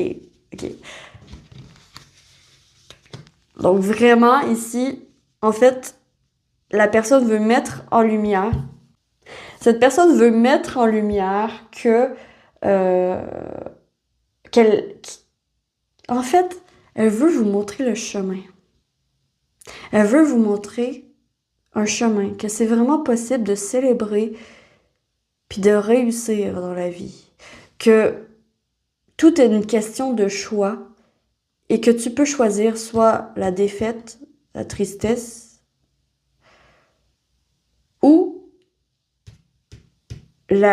Donc, vraiment, ici, en fait, la personne veut mettre en lumière. Cette personne veut mettre en lumière en fait, elle veut vous montrer le chemin. Elle veut vous montrer un chemin, que c'est vraiment possible de célébrer puis de réussir dans la vie. Que tout est une question de choix et que tu peux choisir soit la défaite, la tristesse, ou une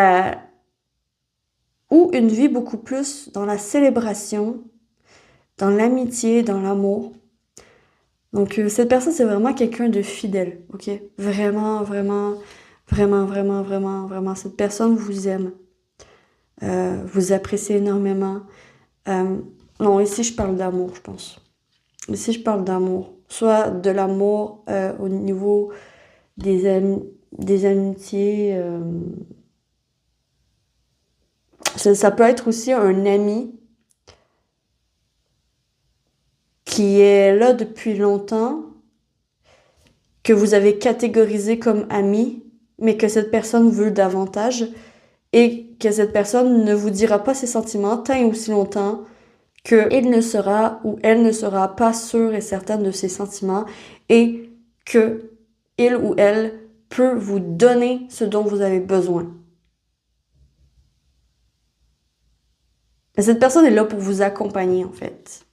vie beaucoup plus dans la célébration, dans l'amitié, dans l'amour. Donc, cette personne, c'est vraiment quelqu'un de fidèle, ok? Vraiment, vraiment, vraiment, vraiment, vraiment, vraiment. Cette personne vous aime. Vous appréciez énormément. Non, ici, je parle d'amour, je pense. Ici, je parle d'amour. Soit de l'amour au niveau des amitiés. Ça peut être aussi un ami qui est là depuis longtemps, que vous avez catégorisé comme ami, mais que cette personne veut davantage et que cette personne ne vous dira pas ses sentiments tant et aussi longtemps qu'il ne sera ou elle ne sera pas sûre et certaine de ses sentiments et que il ou elle peut vous donner ce dont vous avez besoin. Mais cette personne est là pour vous accompagner, en fait.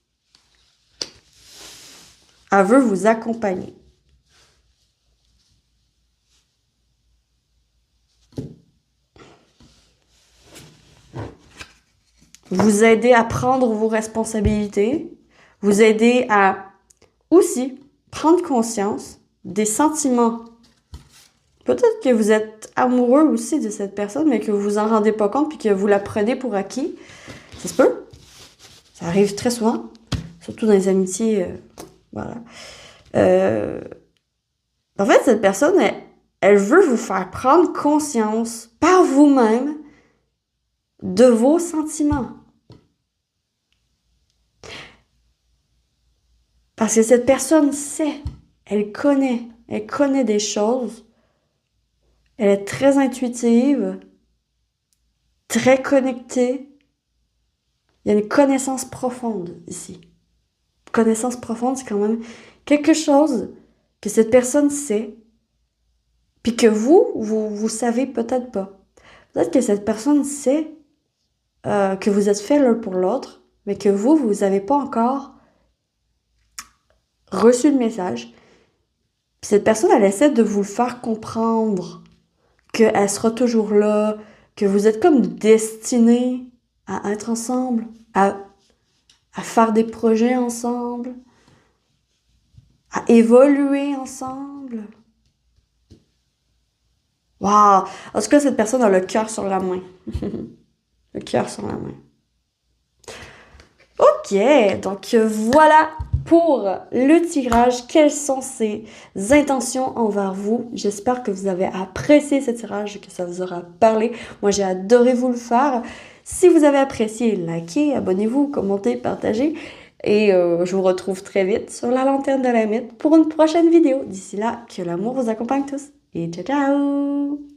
Elle veut vous accompagner. Vous aider à prendre vos responsabilités, vous aider à aussi prendre conscience des sentiments. Peut-être que vous êtes amoureux aussi de cette personne, mais que vous vous en rendez pas compte puis que vous la prenez pour acquis. Ça se peut. Ça arrive très souvent, surtout dans les amitiés. Voilà. En fait, cette personne, elle veut vous faire prendre conscience par vous-même de vos sentiments. Parce que cette personne sait, elle connaît des choses. Elle est très intuitive, très connectée. Il y a une connaissance profonde ici. Connaissance profonde, c'est quand même quelque chose que cette personne sait, puis que vous savez peut-être pas. Peut-être que cette personne sait que vous êtes fait l'un pour l'autre, mais que vous n'avez pas encore reçu le message. Puis cette personne, elle essaie de vous le faire comprendre, qu'elle sera toujours là, que vous êtes comme destinés à être ensemble, à faire des projets ensemble, à évoluer ensemble. Waouh! En tout cas, cette personne a le cœur sur la main. Le cœur sur la main. Ok, donc voilà pour le tirage. Quelles sont ses intentions envers vous? J'espère que vous avez apprécié ce tirage, que ça vous aura parlé. Moi, j'ai adoré vous le faire. Si vous avez apprécié, likez, abonnez-vous, commentez, partagez. Et je vous retrouve très vite sur la lanterne de l'ermite pour une prochaine vidéo. D'ici là, que l'amour vous accompagne tous. Et ciao, ciao!